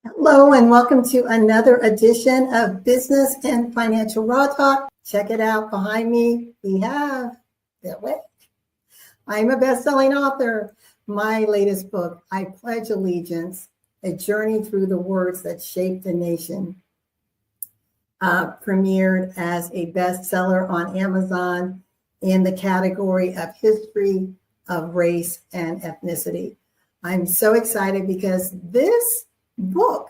Hello and welcome to another edition of Business and Financial Raw Talk. Check it out behind me. We have that way. I'm a best-selling author. My latest book, I Pledge Allegiance, A Journey Through the Words That Shaped the Nation, premiered as a bestseller on Amazon in the category of history of race and ethnicity. I'm so excited because this book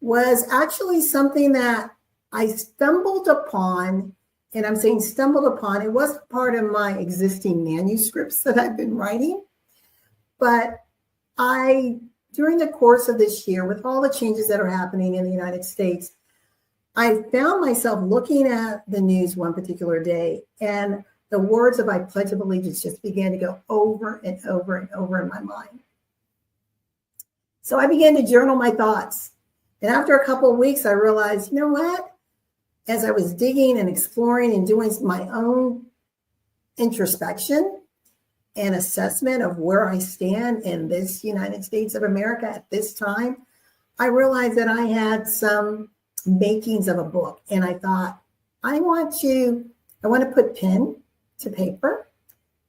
was actually something that I stumbled upon, and I'm saying stumbled upon. It wasn't part of my existing manuscripts that I've been writing, but during the course of this year, with all the changes that are happening in the United States, I found myself looking at the news one particular day, and the words of I Pledge of Allegiance just began to go over and over and over in my mind. So I began to journal my thoughts. And after a couple of weeks, I realized, you know what? As I was digging and exploring and doing my own introspection and assessment of where I stand in this United States of America at this time, I realized that I had some makings of a book. And I thought, I want to put pen to paper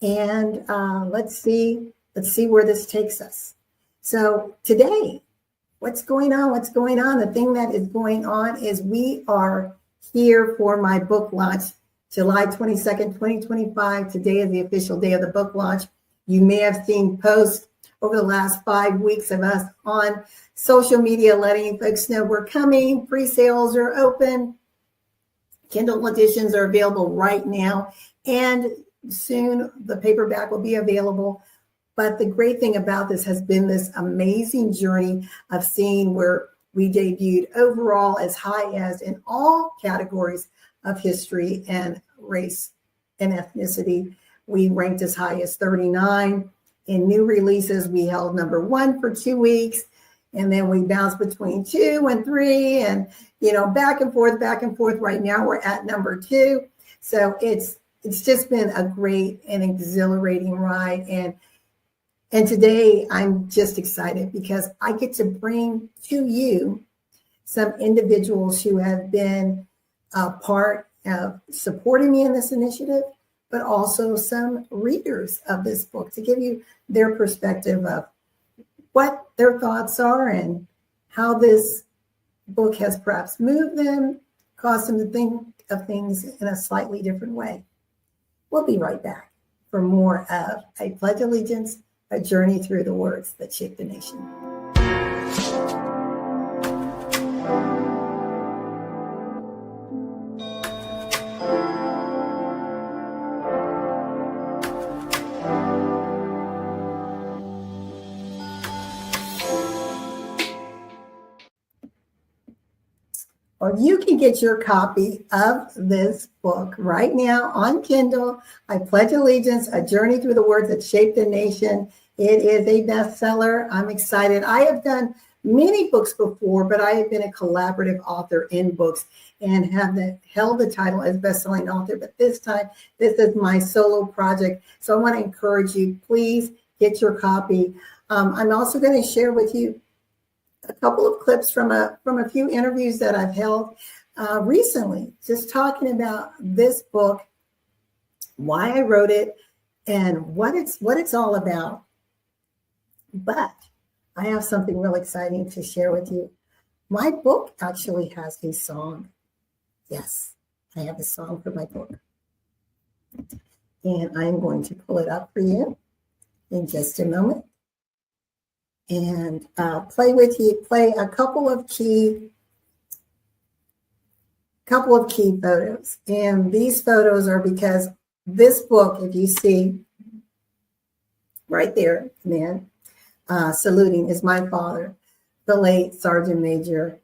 and let's see where this takes us. So today, what's going on? The thing that is going on is we are here for my book launch, July 22nd, 2025. Today is the official day of the book launch. You may have seen posts over the last 5 weeks of us on social media letting folks know we're coming. Pre-sales are open. Kindle editions are available right now. And soon the paperback will be available. But the great thing about this has been this amazing journey of seeing where we debuted overall as high as in all categories of history and race and ethnicity. We ranked as high as 39. In new releases, we held number 1 for 2 weeks. And then we bounced between 2 and 3 and, back and forth. Right now we're at number 2. So it's just been a great and exhilarating ride. And today I'm just excited because I get to bring to you some individuals who have been a part of supporting me in this initiative, but also some readers of this book to give you their perspective of what their thoughts are and how this book has perhaps moved them, caused them to think of things in a slightly different way. We'll be right back for more of I Pledge Allegiance, A Journey Through the Words That Shaped the Nation. Or you can get your copy of this book right now on Kindle. I Pledge Allegiance, A Journey Through the Words That Shaped the Nation. It is a bestseller. I'm excited. I have done many books before, but I have been a collaborative author in books and have held the title as best-selling author. But this time, this is my solo project. So I want to encourage you, please get your copy. I'm also going to share with you a couple of clips from a few interviews that I've held recently, just talking about this book, why I wrote it, and what it's all about. But I have something real exciting to share with you. My book actually has a song. Yes, I have a song for my book. And I'm going to pull it up for you in just a moment. And play a couple of key photos. And these photos are because this book, if you see right there, man, saluting, is my father, the late Sergeant Major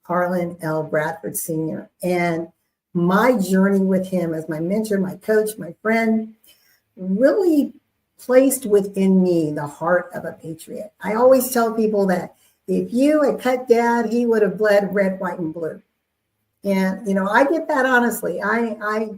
Harlan L. Bradford Sr. And my journey with him as my mentor, my coach, my friend, really placed within me the heart of a patriot. I always tell people that if you had cut dad, he would have bled red, white, and blue. And, I get that honestly. I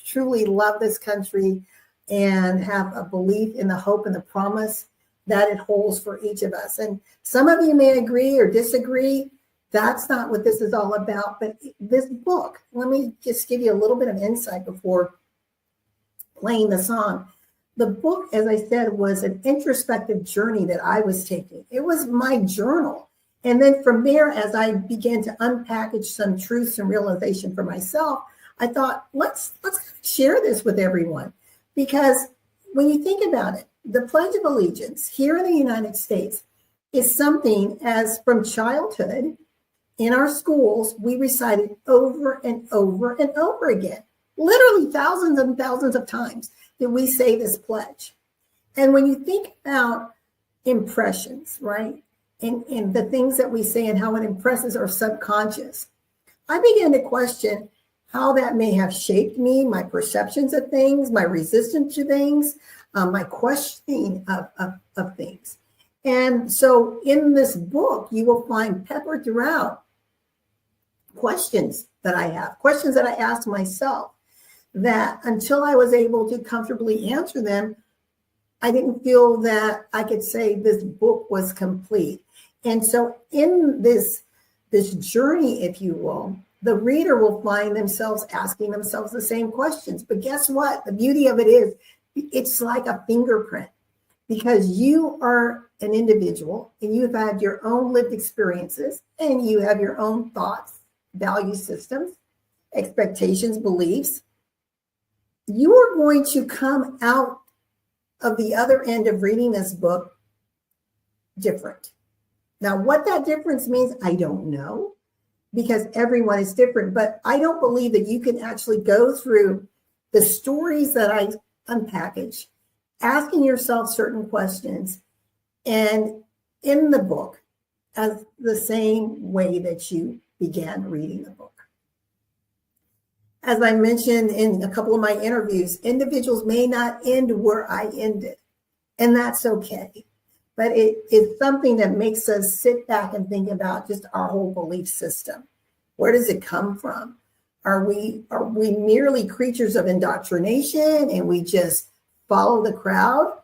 truly love this country and have a belief in the hope and the promise that it holds for each of us. And some of you may agree or disagree. That's not what this is all about. But this book, let me just give you a little bit of insight before playing the song. The book, as I said, was an introspective journey that I was taking. It was my journal. And then from there, as I began to unpackage some truths and realization for myself, I thought, let's share this with everyone. Because when you think about it, the Pledge of Allegiance here in the United States is something, as from childhood in our schools, we recited over and over and over again. Literally thousands and thousands of times did we say this pledge. And when you think about impressions, right? And the things that we say and how it impresses our subconscious, I began to question how that may have shaped me, my perceptions of things, my resistance to things, my questioning of things. And so in this book, you will find peppered throughout questions that I have, questions that I ask myself, that until I was able to comfortably answer them, I didn't feel that I could say this book was complete. And so in this journey, if you will, the reader will find themselves asking themselves the same questions. But guess what? The beauty of it is it's like a fingerprint, because you are an individual and you've had your own lived experiences and you have your own thoughts, value systems, expectations, beliefs. You are going to come out of the other end of reading this book different. Now, what that difference means, I don't know, because everyone is different. But I don't believe that you can actually go through the stories that I unpackage, asking yourself certain questions, and in the book as the same way that you began reading the book. As I mentioned in a couple of my interviews, individuals may not end where I ended, and that's okay. But it is something that makes us sit back and think about just our whole belief system. Where does it come from? Are we merely creatures of indoctrination and we just follow the crowd?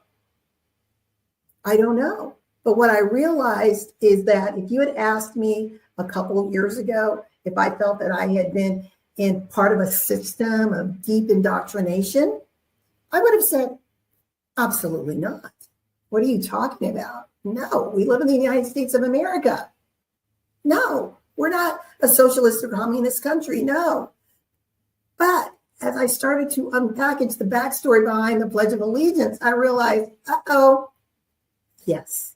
I don't know. But what I realized is that if you had asked me a couple of years ago if I felt that I had been in part of a system of deep indoctrination, I would have said, absolutely not. What are you talking about? No, we live in the United States of America. No, we're not a socialist or communist country. No. But as I started to unpackage the backstory behind the Pledge of Allegiance, I realized, yes,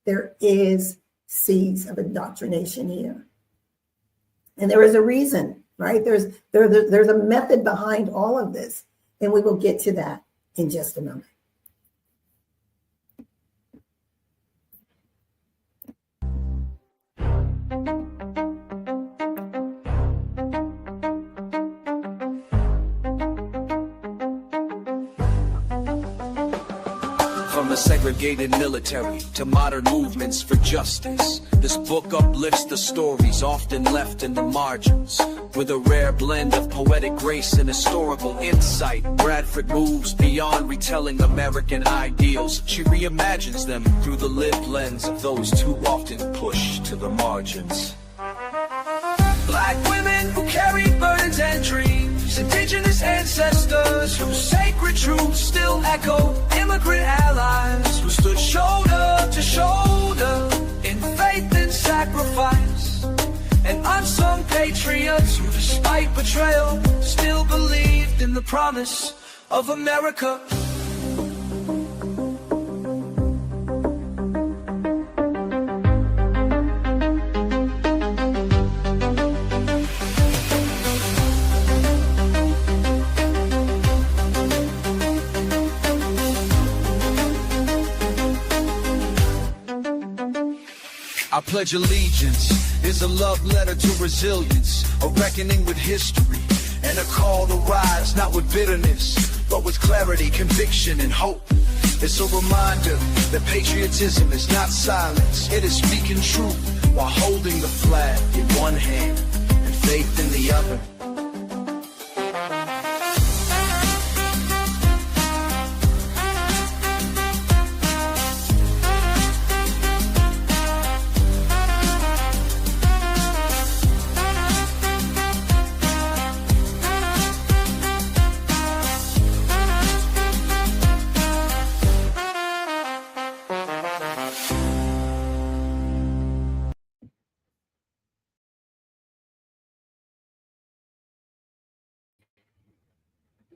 there is seeds of indoctrination here. And there is a reason, right? There's a method behind all of this. And we will get to that in just a moment. From the segregated military to modern movements for justice, this book uplifts the stories often left in the margins. With a rare blend of poetic grace and historical insight, Bradford moves beyond retelling American ideals. She reimagines them through the lived lens of those too often pushed to the margins. Black women who carried burdens and dreams, indigenous ancestors whose sacred truths still echo, immigrant allies who stood shoulder to shoulder in faith and sacrifice, and unsung patriots who, despite betrayal, still believed in the promise of America. Our Pledge Allegiance is a love letter to resilience, a reckoning with history, and a call to rise, not with bitterness, but with clarity, conviction, and hope. It's a reminder that patriotism is not silence, it is speaking truth while holding the flag in one hand and faith in the other.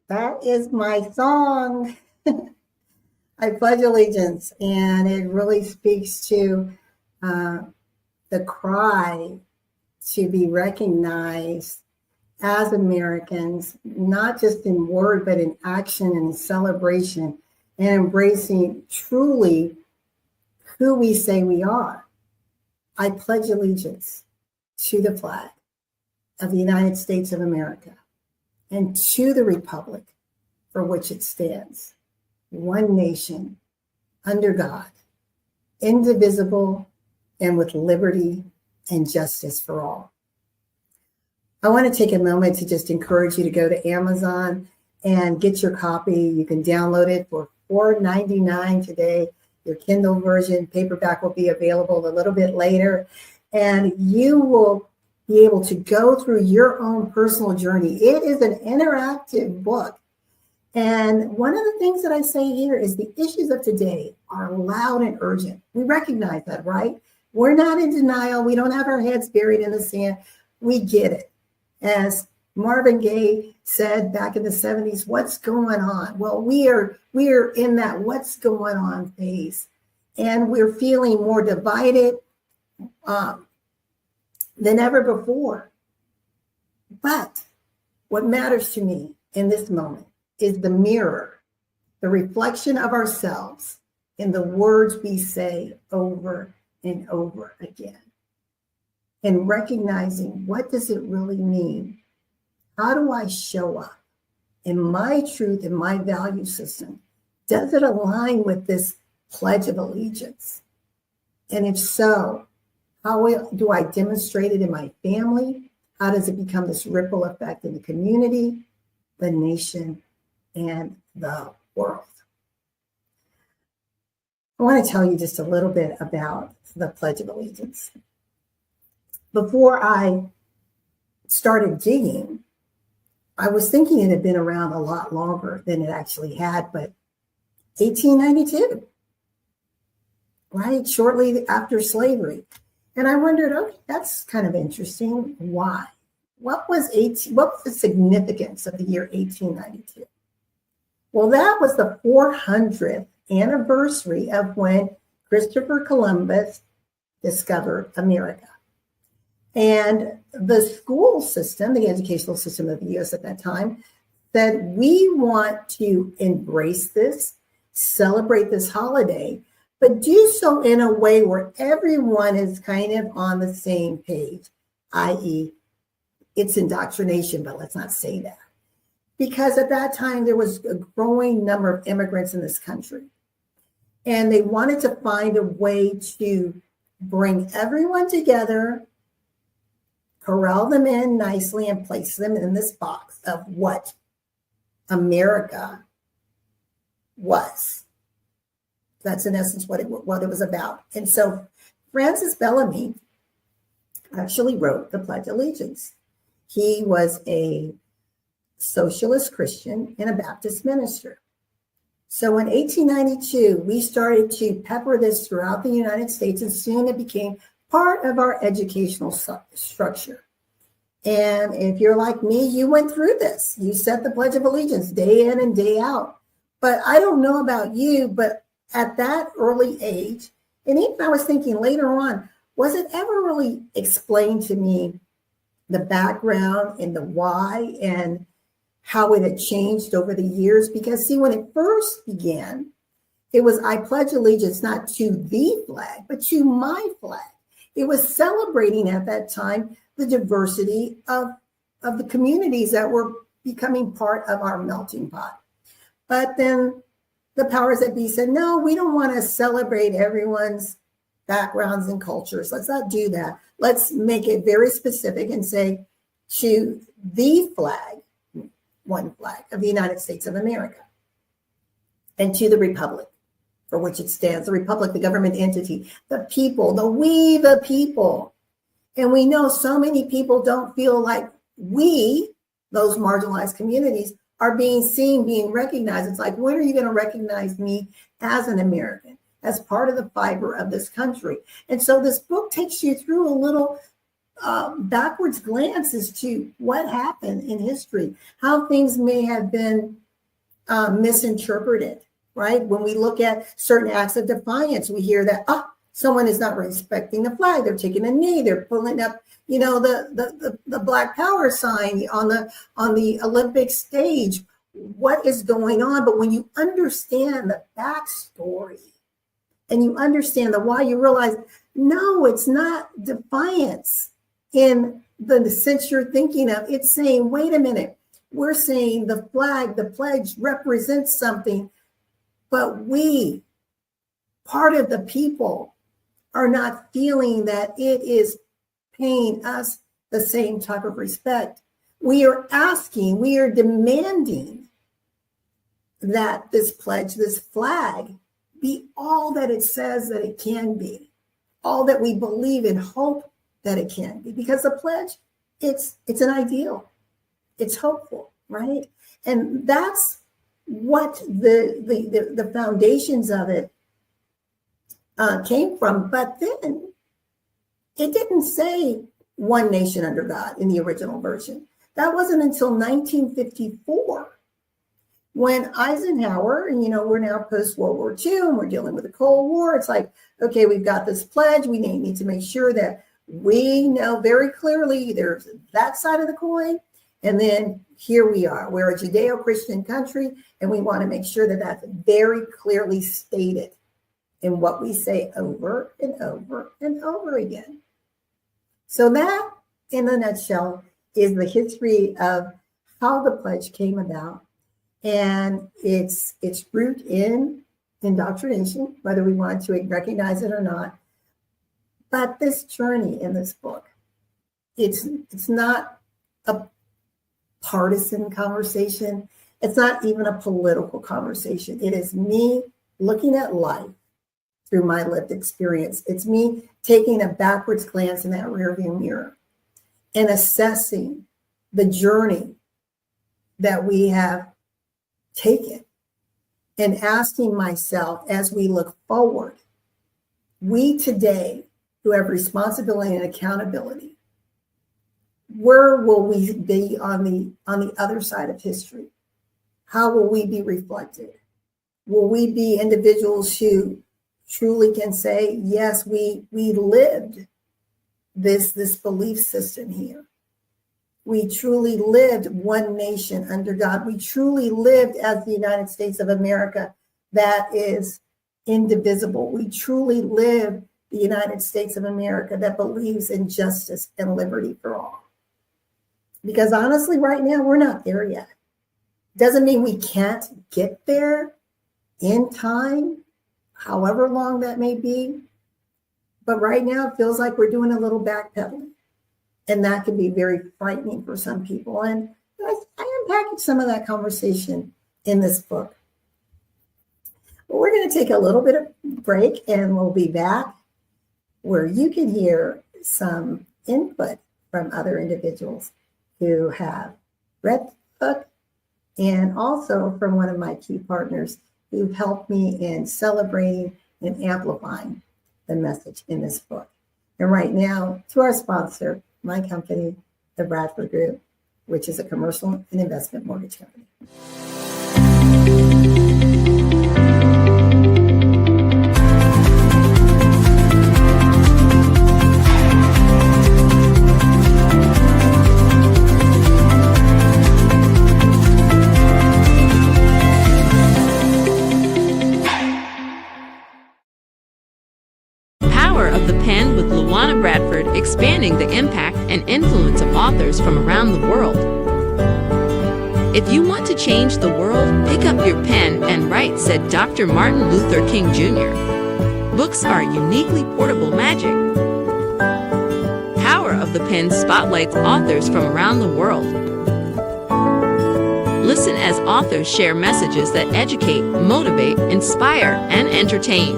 That is my song. I pledge allegiance, and it really speaks to the cry to be recognized as Americans, not just in word, but in action and in celebration, and embracing truly who we say we are. I pledge allegiance to the flag of the United States of America and to the republic for which it stands, one nation, under God, indivisible, and with liberty and justice for all. I want to take a moment to just encourage you to go to Amazon and get your copy. You can download it for $4.99 today. Your Kindle version, paperback, will be available a little bit later. And you will be able to go through your own personal journey. It is an interactive book. And one of the things that I say here is the issues of today are loud and urgent. We recognize that, right? We're not in denial. We don't have our heads buried in the sand. We get it. As Marvin Gaye said back in the 70s, what's going on? Well, we are in that what's going on phase. And we're feeling more divided than ever before. But what matters to me in this moment is the mirror, the reflection of ourselves in the words we say over and over again. And recognizing, what does it really mean? How do I show up in my truth and my value system? Does it align with this pledge of allegiance? And if so, how do I demonstrate it in my family? How does it become this ripple effect in the community, the nation, and the world? I want to tell you just a little bit about the Pledge of Allegiance. Before I started digging, I was thinking it had been around a lot longer than it actually had, but 1892, right? Shortly after slavery. And I wondered, okay, that's kind of interesting. Why? What was the significance of the year 1892? Well, that was the 400th anniversary of when Christopher Columbus discovered America. And the school system, the educational system of the U.S. at that time, said, we want to embrace this, celebrate this holiday, but do so in a way where everyone is kind of on the same page, i.e., it's indoctrination, but let's not say that. Because at that time, there was a growing number of immigrants in this country. And they wanted to find a way to bring everyone together, corral them in nicely, and place them in this box of what America was. That's in essence what it was about. And so Francis Bellamy actually wrote the Pledge of Allegiance. He was a socialist Christian and a Baptist minister. So in 1892, we started to pepper this throughout the United States, and soon it became part of our educational structure. And if you're like me, you went through this. You said the Pledge of Allegiance day in and day out. But I don't know about you, but at that early age, and even I was thinking later on, was it ever really explained to me the background and the why and how it had changed over the years? Because see, when it first began, it was, I pledge allegiance not to the flag, but to my flag. It was celebrating at that time the diversity of the communities that were becoming part of our melting pot. But then the powers that be said, no, we don't want to celebrate everyone's backgrounds and cultures. Let's not do that. Let's make it very specific and say to the flag, one flag of the United States of America, and to the republic for which it stands, the republic, the government entity, the people, the people. And we know so many people don't feel like we, those marginalized communities, are being seen, being recognized. It's like, when are you going to recognize me as an American, as part of the fiber of this country? And so this book takes you through a little backwards glance as to what happened in history, how things may have been misinterpreted, right? When we look at certain acts of defiance, we hear that, someone is not respecting the flag. They're taking a knee. They're pulling up, the Black Power sign on the Olympic stage. What is going on? But when you understand the backstory and you understand the why, you realize, no, it's not defiance in the sense you're thinking of. It's saying, wait a minute, we're saying the flag, the pledge represents something, but we, part of the people, are not feeling that it is paying us the same type of respect. We are asking, we are demanding that this pledge, this flag, be all that it says that it can be, all that we believe and hope that it can be. Because the pledge, it's an ideal, it's hopeful, right? And that's what the foundations of it came from. But then it didn't say one nation under God in the original version. That wasn't until 1954 when Eisenhower, and we're now post World War II and we're dealing with the Cold War. It's like, okay, we've got this pledge. We need to make sure that we know very clearly there's that side of the coin. And then here we are. We're a Judeo-Christian country, and we want to make sure that that's very clearly stated in what we say over and over and over again. So that, in a nutshell, is the history of how the pledge came about and its root in indoctrination, whether we want to recognize it or not. But this journey in this book, it's not a partisan conversation. It's not even a political conversation. It is me looking at life through my lived experience. It's me taking a backwards glance in that rearview mirror and assessing the journey that we have taken and asking myself as we look forward, we today who have responsibility and accountability, where will we be on the other side of history? How will we be reflected? Will we be individuals who truly can say, yes, we lived this belief system here. We truly lived one nation under God. We truly lived as the United States of America that is indivisible. We truly live the United States of America that believes in justice and liberty for all. Because honestly, right now, we're not there yet. Doesn't mean we can't get there in time, however long that may be. But right now, it feels like we're doing a little backpedaling. And that can be very frightening for some people. And I unpackaged some of that conversation in this book. But we're going to take a little bit of break, and we'll be back where you can hear some input from other individuals who have read the book, and also from one of my key partners who helped me in celebrating and amplifying the message in this book. And right now, to our sponsor, my company, the Bradford Group, which is a commercial and investment mortgage company. LaWanna Bradford, expanding the impact and influence of authors from around the world. If you want to change the world, pick up your pen and write, said Dr. Martin Luther King Jr. Books are uniquely portable magic. Power of the Pen spotlights authors from around the world. Listen as authors share messages that educate, motivate, inspire, and entertain.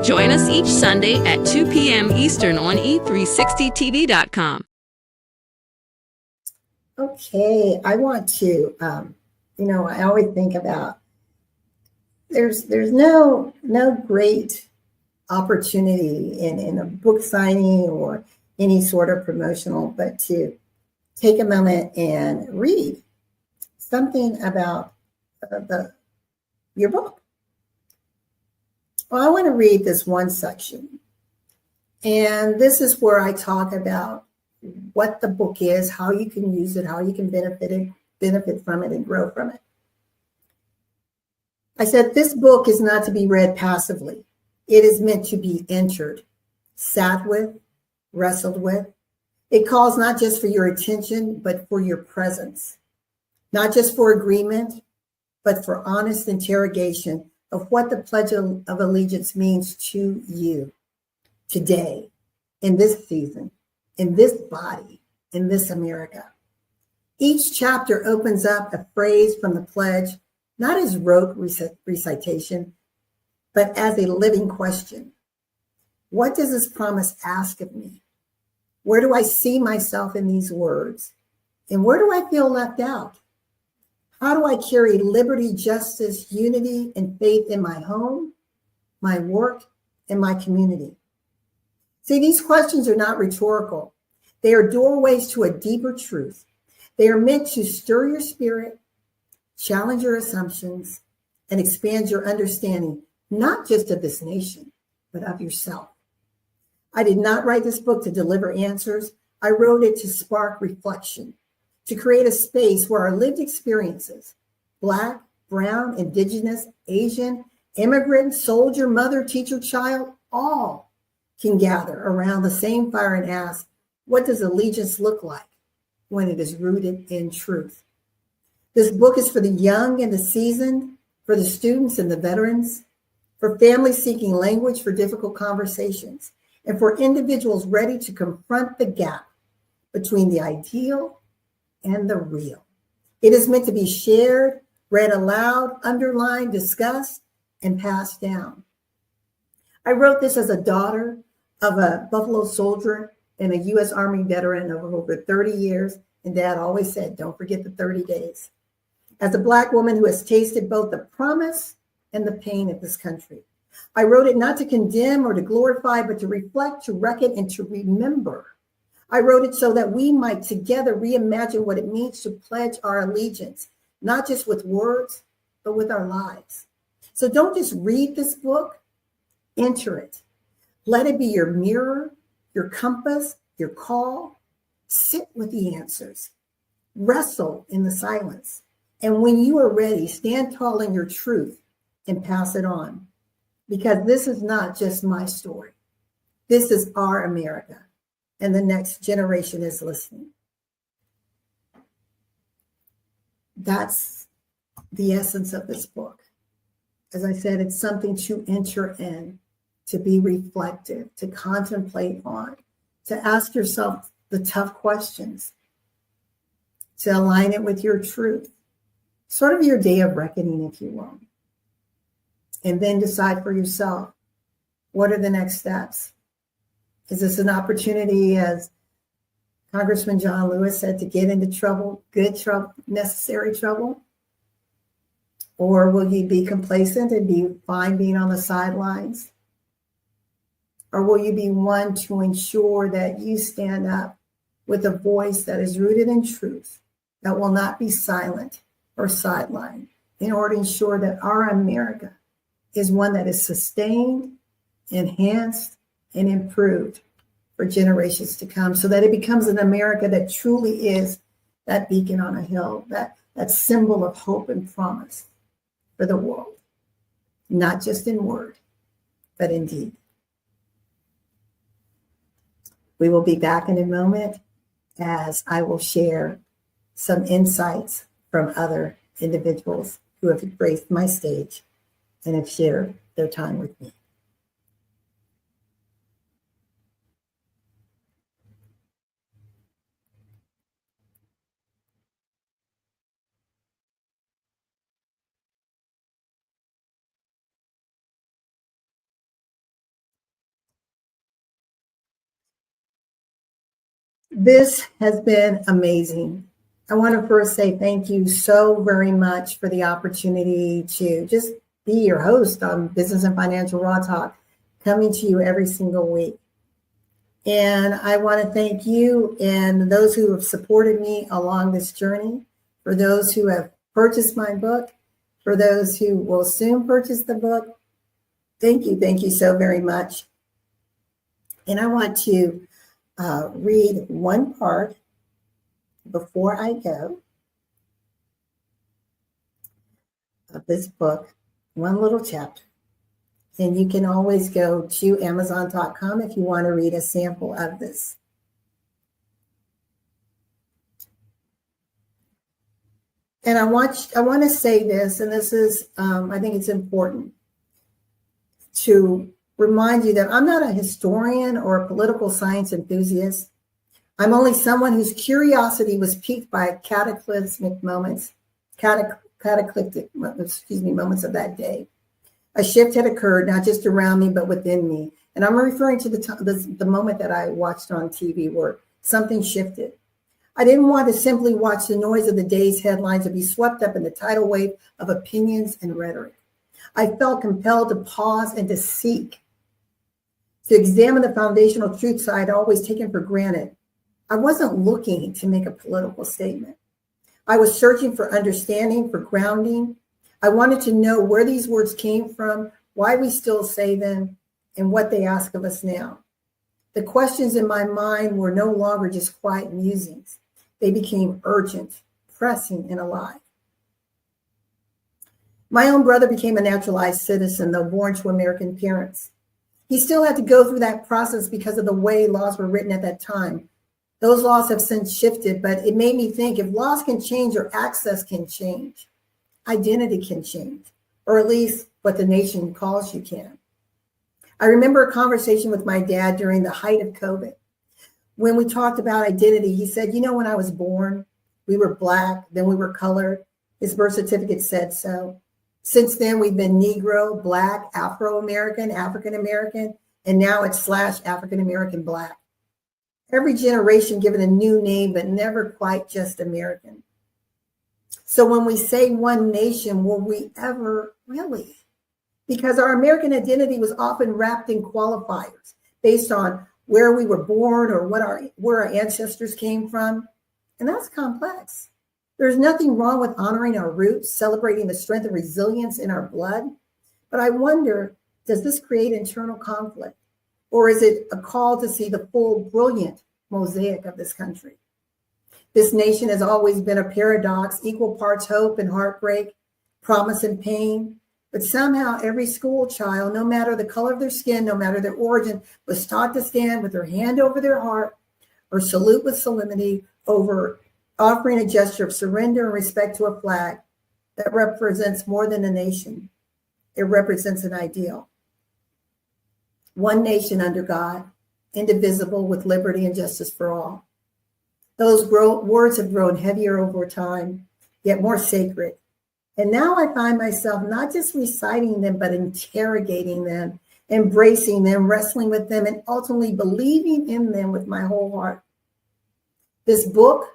Join us each Sunday at 2 p.m. Eastern on e360tv.com. Okay, I want to, I always think about there's no great opportunity in a book signing or, any sort of promotional, but to take a moment and read something about your book. Well, I want to read this one section. And this is where I talk about what the book is, how you can use it, how you can benefit from it and grow from it. I said, this book is not to be read passively. It is meant to be entered, sat with, wrestled with. It calls not just for your attention, but for your presence. Not just for agreement, but for honest interrogation of what the Pledge of Allegiance means to you today, in this season, in this body, in this America. Each chapter opens up a phrase from the pledge, not as rote recitation, but as a living question. What does this promise ask of me? Where do I see myself in these words? And where do I feel left out? How do I carry liberty, justice, unity, and faith in my home, my work, and my community? See, these questions are not rhetorical. They are doorways to a deeper truth. They are meant to stir your spirit, challenge your assumptions, and expand your understanding, not just of this nation, but of yourself. I did not write this book to deliver answers. I wrote it to spark reflection, to create a space where our lived experiences, Black, Brown, Indigenous, Asian, immigrant, soldier, mother, teacher, child, all can gather around the same fire and ask, what does allegiance look like when it is rooted in truth? This book is for the young and the seasoned, for the students and the veterans, for families seeking language for difficult conversations, and for individuals ready to confront the gap between the ideal and the real. It is meant to be shared, read aloud, underlined, discussed, and passed down. I wrote this as a daughter of a Buffalo soldier and a U.S. Army veteran of over 30 years, and Dad always said, don't forget the 30 days. As a Black woman who has tasted both the promise and the pain of this country, I wrote it not to condemn or to glorify, but to reflect, to reckon, and to remember. I wrote it so that we might together reimagine what it means to pledge our allegiance, not just with words, but with our lives. So don't just read this book, enter it. Let it be your mirror, your compass, your call. Sit with the answers. Wrestle in the silence. And when you are ready, stand tall in your truth and pass it on. Because this is not just my story. This is our America, and the next generation is listening. That's the essence of this book. As I said, it's something to enter in, to be reflective, to contemplate on, to ask yourself the tough questions, to align it with your truth, sort of your day of reckoning, if you will. And then decide for yourself, what are the next steps? Is this an opportunity, as Congressman John Lewis said, to get into trouble, good trouble, necessary trouble? Or will you be complacent and be fine being on the sidelines? Or will you be one to ensure that you stand up with a voice that is rooted in truth, that will not be silent or sidelined, in order to ensure that our America is one that is sustained, enhanced, and improved for generations to come, so that it becomes an America that truly is that beacon on a hill, that symbol of hope and promise for the world, not just in word, but in deed. We will be back in a moment as I will share some insights from other individuals who have graced my stage and have shared their time with me. This has been amazing. I want to first say thank you so very much for the opportunity to just be your host on Business and Financial Raw Talk, coming to you every single week. And I want to thank you and those who have supported me along this journey, for those who have purchased my book, for those who will soon purchase the book. Thank you so very much. And I want to read one part before I go of this book, one little chapter. And you can always go to Amazon.com if you want to read a sample of this. And I want to say this, and this is, I think it's important to remind you that I'm not a historian or a political science enthusiast. I'm only someone whose curiosity was piqued by cataclysmic moments, moments of that day. A shift had occurred, not just around me, but within me. And I'm referring to the moment that I watched on TV where something shifted. I didn't want to simply watch the noise of the day's headlines or be swept up in the tidal wave of opinions and rhetoric. I felt compelled to pause and to seek, to examine the foundational truths I had always taken for granted. I wasn't looking to make a political statement. I was searching for understanding, for grounding. I wanted to know where these words came from, why we still say them, and what they ask of us now. The questions in my mind were no longer just quiet musings. They became urgent, pressing, and alive. My own brother became a naturalized citizen, though born to American parents. He still had to go through that process because of the way laws were written at that time. Those laws have since shifted, but it made me think, if laws can change or access can change, identity can change, or at least what the nation calls you can. I remember a conversation with my dad during the height of COVID. When we talked about identity, he said, when I was born, we were Black, then we were colored. His birth certificate said so. Since then, we've been Negro, Black, Afro-American, African-American, and now it's /African-American Black. Every generation given a new name, but never quite just American. So when we say one nation, will we ever really? Because our American identity was often wrapped in qualifiers based on where we were born or where our ancestors came from. And that's complex. There's nothing wrong with honoring our roots, celebrating the strength and resilience in our blood. But I wonder, does this create internal conflict? Or is it a call to see the full, brilliant mosaic of this country? This nation has always been a paradox, equal parts hope and heartbreak, promise and pain. But somehow every school child, no matter the color of their skin, no matter their origin, was taught to stand with their hand over their heart or salute with solemnity over offering a gesture of surrender and respect to a flag that represents more than a nation. It represents an ideal. One nation under God, indivisible, with liberty and justice for all. Those words have grown heavier over time, yet more sacred. And now I find myself not just reciting them, but interrogating them, embracing them, wrestling with them, and ultimately believing in them with my whole heart. This book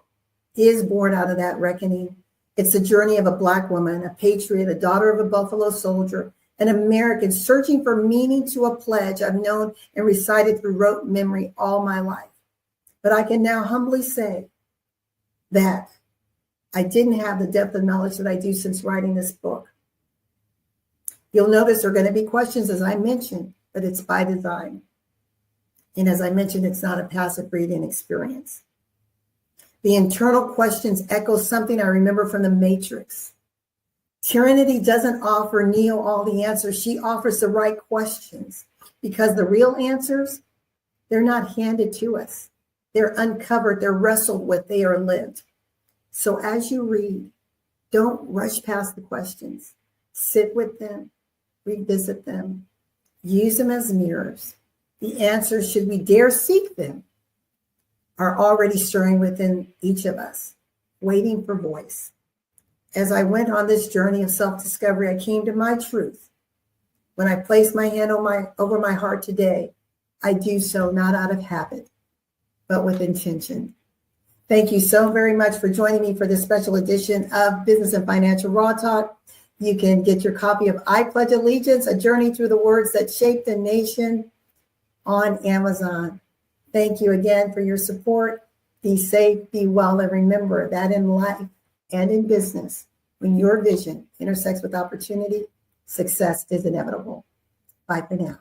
is born out of that reckoning. It's the journey of a Black woman, a patriot, a daughter of a Buffalo soldier, an American searching for meaning to a pledge I've known and recited through rote memory all my life. But I can now humbly say that I didn't have the depth of knowledge that I do since writing this book. You'll notice there are going to be questions, as I mentioned, but it's by design. And as I mentioned, it's not a passive reading experience. The internal questions echo something I remember from The Matrix. Trinity doesn't offer Neo all the answers. She offers the right questions, because the real answers, they're not handed to us. They're uncovered, they're wrestled with, they are lived. So as you read, don't rush past the questions. Sit with them, revisit them, use them as mirrors. The answers, should we dare seek them, are already stirring within each of us, waiting for voice. As I went on this journey of self-discovery, I came to my truth. When I place my hand over my heart today, I do so not out of habit, but with intention. Thank you so very much for joining me for this special edition of Business and Financial Raw Talk. You can get your copy of I Pledge Allegiance, A Journey Through the Words That Shaped the Nation on Amazon. Thank you again for your support. Be safe, be well, and remember that in life and in business, when your vision intersects with opportunity, success is inevitable. Bye for now.